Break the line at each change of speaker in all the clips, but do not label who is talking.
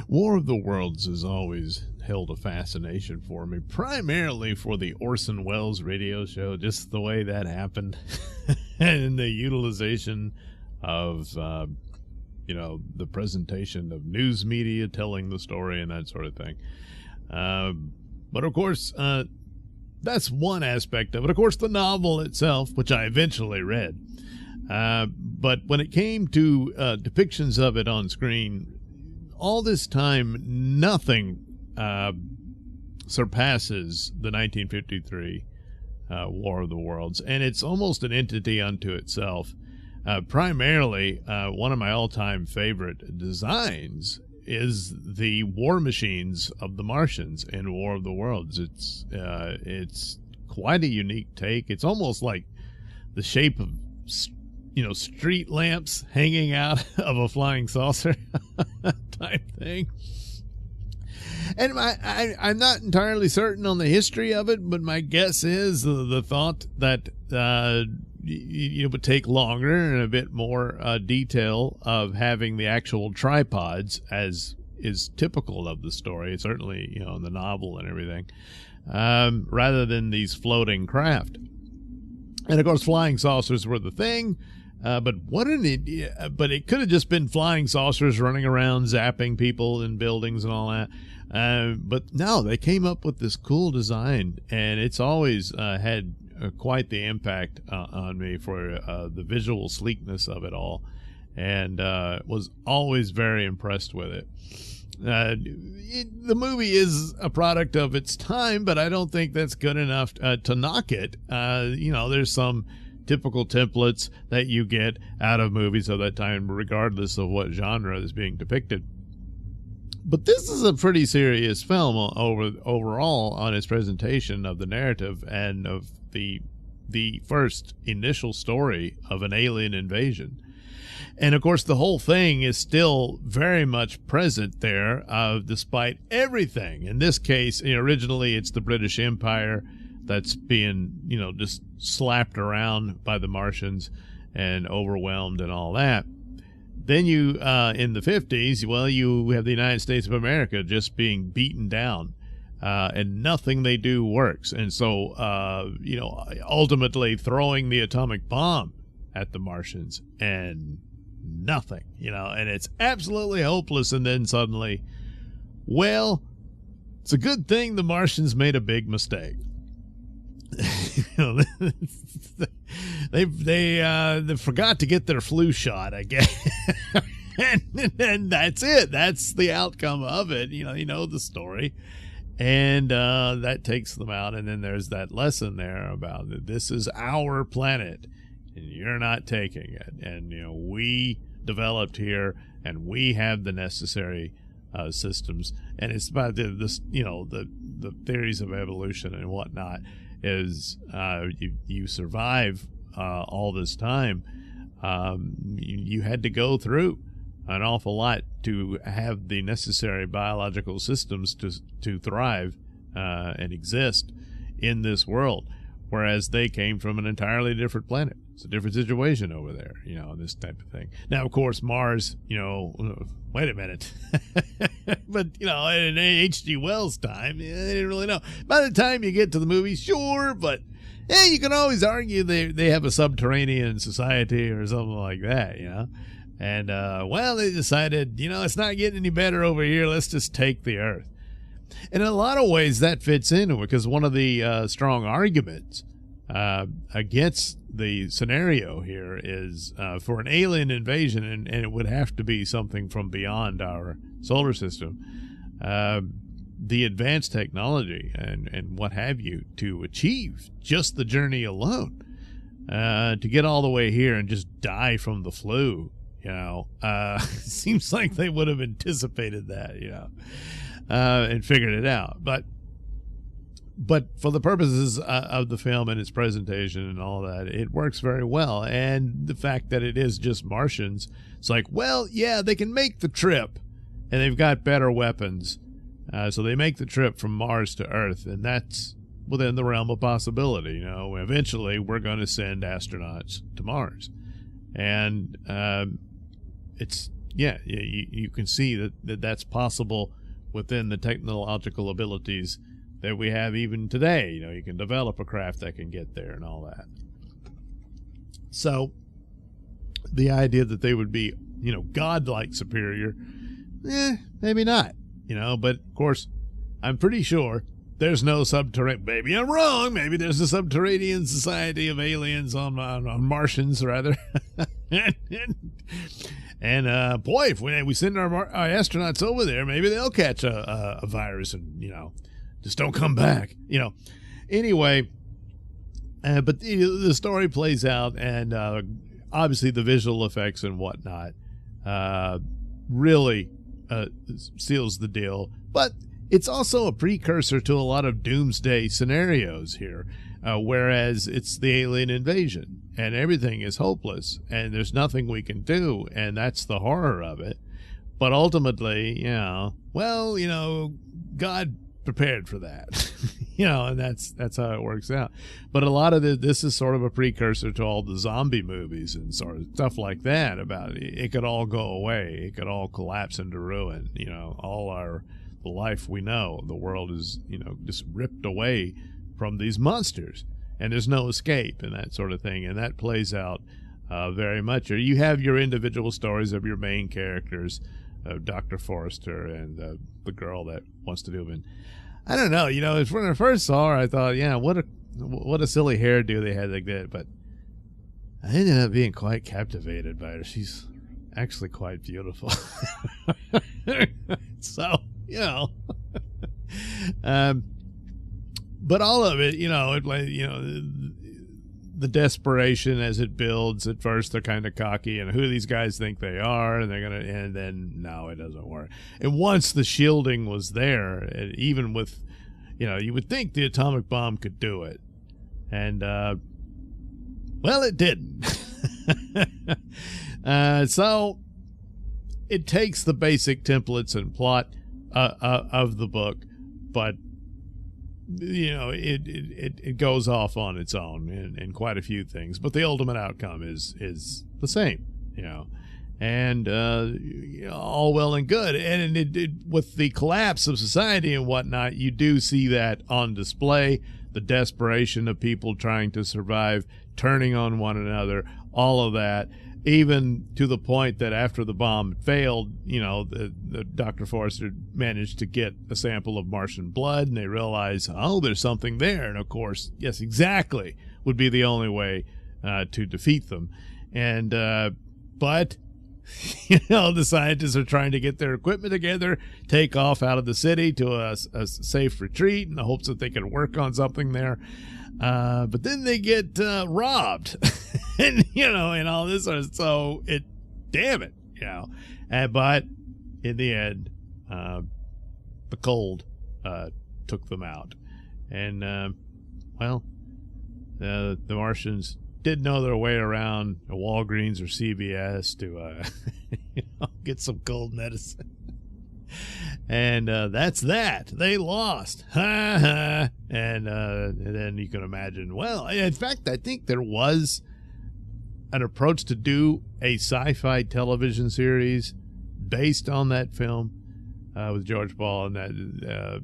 War of the Worlds has always held a fascination for me, primarily for the Orson Welles radio show, just the way that happened, and the utilization of, the presentation of news media telling the story and that sort of thing. But of course, that's one aspect of it. Of course, the novel itself, which I eventually read. But when it came to depictions of it on screen, all this time, nothing surpasses the 1953 War of the Worlds, and it's almost an entity unto itself. Primarily, one of my all-time favorite designs is the war machines of the Martians in War of the Worlds. It's quite a unique take. It's almost like the shape of street lamps hanging out of a flying saucer type thing. And I'm not entirely certain on the history of it, but my guess is the thought that it would take longer and a bit more detail of having the actual tripods, as is typical of the story, certainly in the novel and everything, rather than these floating craft. And of course, flying saucers were the thing. But what an idea! But it could have just been flying saucers running around zapping people in buildings and all that. But no, they came up with this cool design, and it's always had quite the impact on me for the visual sleekness of it all, and was always very impressed with it. The movie is a product of its time, but I don't think that's good enough to knock it. There's some typical templates that you get out of movies of that time, regardless of what genre is being depicted. But this is a pretty serious film overall on its presentation of the narrative and of the first initial story of an alien invasion. And of course, the whole thing is still very much present there, despite everything. In this case, originally it's the British Empire that's being, just slapped around by the Martians and overwhelmed and all that. Then you, in the 50s, you have the United States of America just being beaten down, and nothing they do works. And so, ultimately throwing the atomic bomb at the Martians and nothing, and it's absolutely hopeless. And then suddenly, it's a good thing the Martians made a big mistake. They forgot to get their flu shot, I guess. and that's it. That's the outcome of it. You know the story, and that takes them out. And then there's that lesson there about that this is our planet, and you're not taking it. And we developed here, and we have the necessary systems. And it's about the theories of evolution and whatnot. Is you survive all this time. You had to go through an awful lot to have the necessary biological systems to thrive and exist in this world, whereas they came from an entirely different planet. It's a different situation over there, this type of thing. Now, of course, Mars, wait a minute. But, in H.G. Wells' time, they didn't really know. By the time you get to the movie, sure, but you can always argue they have a subterranean society or something like that, And, they decided, it's not getting any better over here. Let's just take the Earth. And in a lot of ways, that fits in, because one of the strong arguments against the scenario here is for an alien invasion, and it would have to be something from beyond our solar system, the advanced technology and what have you to achieve just the journey alone, to get all the way here and just die from the flu, seems like they would have anticipated that, and figured it out. But for the purposes of the film and its presentation and all that, it works very well. And the fact that it is just Martians, it's like, they can make the trip, and they've got better weapons. So they make the trip from Mars to Earth, and that's within the realm of possibility. Eventually we're going to send astronauts to Mars. And it's yeah, you can see that that's possible within the technological abilities that we have even today. You know, you can develop a craft that can get there and all that. So the idea that they would be, you know, godlike superior, maybe not, you know, but of course, I'm pretty sure there's no subterranean, maybe I'm wrong, maybe there's a subterranean society of aliens on Martians, rather. And boy, if we send our astronauts over there, maybe they'll catch a virus and, you know, just don't come back, you know. Anyway, but the story plays out, and obviously the visual effects and whatnot really seals the deal. But it's also a precursor to a lot of doomsday scenarios here, whereas it's the alien invasion and everything is hopeless and there's nothing we can do, and that's the horror of it. But ultimately, you know, well, you know, God prepared for that. You know, and that's how it works out. But a lot of this is sort of a precursor to all the zombie movies and sort of stuff like that, about it could all go away, it could all collapse into ruin, you know, the life we know, the world is, you know, just ripped away from these monsters and there's no escape and that sort of thing. And that plays out very much. Or you have your individual stories of your main characters, Dr. Forrester and the girl that wants to do them. I don't know, you know, when I first saw her, I thought, yeah, what a silly hairdo they had like that. But I ended up being quite captivated by her. She's actually quite beautiful. So, you know, but all of it, you know, the desperation as it builds. At first, they're kind of cocky, and who do these guys think they are? And and then no, it doesn't work. And once the shielding was there, even with, you know, you would think the atomic bomb could do it, and well, it didn't. So it takes the basic templates and plot of the book, but you know, it goes off on its own in quite a few things, but the ultimate outcome is the same, you know, and all well and good. And with the collapse of society and whatnot, you do see that on display, the desperation of people trying to survive, turning on one another, all of that. Even to the point that after the bomb failed, you know, the Dr. Forrester managed to get a sample of Martian blood, and they realized, oh, there's something there. And of course, yes, exactly, would be the only way to defeat them. And but you know, the scientists are trying to get their equipment together, take off out of the city to a safe retreat in the hopes that they can work on something there. But then they get robbed. And, you know, and all this sort of, so damn it, you know. But in the end, the cold took them out. And, well, the Martians did know their way around a Walgreens or CVS to you know, get some cold medicine. And that's that. They lost. Ha ha. And then you can imagine, well, in fact, I think there was an approach to do a sci-fi television series based on that film with George Ball, and that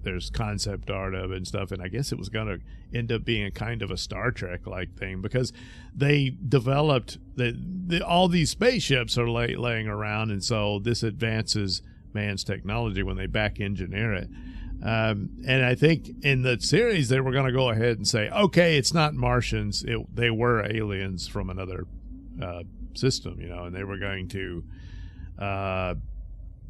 there's concept art of it and stuff, and I guess it was going to end up being a kind of a Star Trek-like thing, because they developed all these spaceships are laying around, and so this advances man's technology when they back engineer it. And I think in the series they were going to go ahead and say, okay, it's not Martians, they were aliens from another system, you know, and they were going to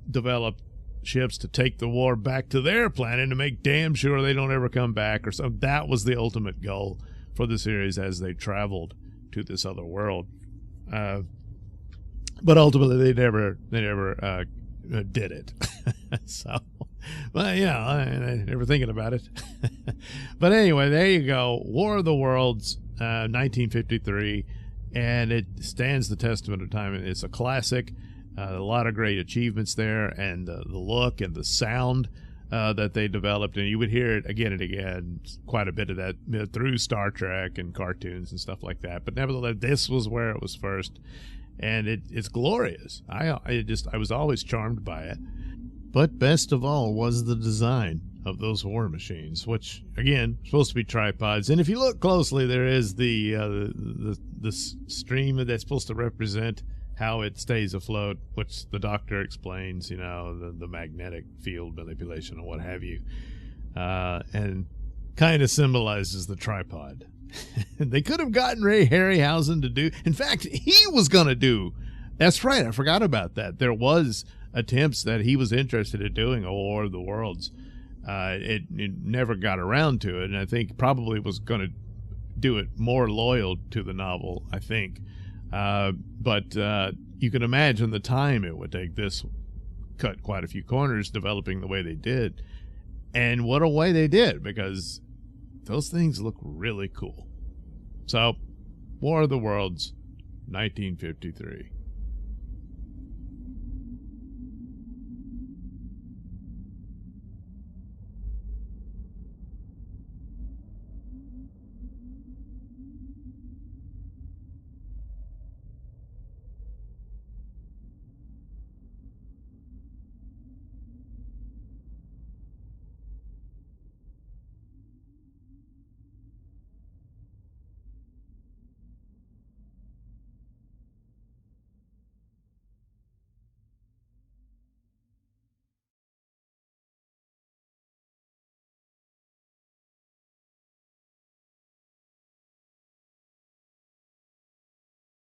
develop ships to take the war back to their planet to make damn sure they don't ever come back or something. That was the ultimate goal for the series as they traveled to this other world. But ultimately they never did it. So, well, you know, I never thinking about it. But anyway, there you go. War of the Worlds, 1953, and it stands the testament of time. It's a classic. A lot of great achievements there, and the look and the sound that they developed, and you would hear it again and again, quite a bit of that, you know, through Star Trek and cartoons and stuff like that. But nevertheless, this was where it was first, and it's glorious. I was always charmed by it. But best of all was the design of those war machines, which again supposed to be tripods. And if you look closely, there is the stream that's supposed to represent how it stays afloat, which the doctor explains, you know, the magnetic field manipulation or what have you, and kind of symbolizes the tripod. They could have gotten Ray Harryhausen to do. In fact, he was going to do. That's right. I forgot about that. There was attempts that he was interested in doing a War of the Worlds. It never got around to it, and I think probably was going to do it more loyal to the novel, I think. But you can imagine the time it would take. This cut quite a few corners developing the way they did. And what a way they did, because those things look really cool. So, War of the Worlds, 1953.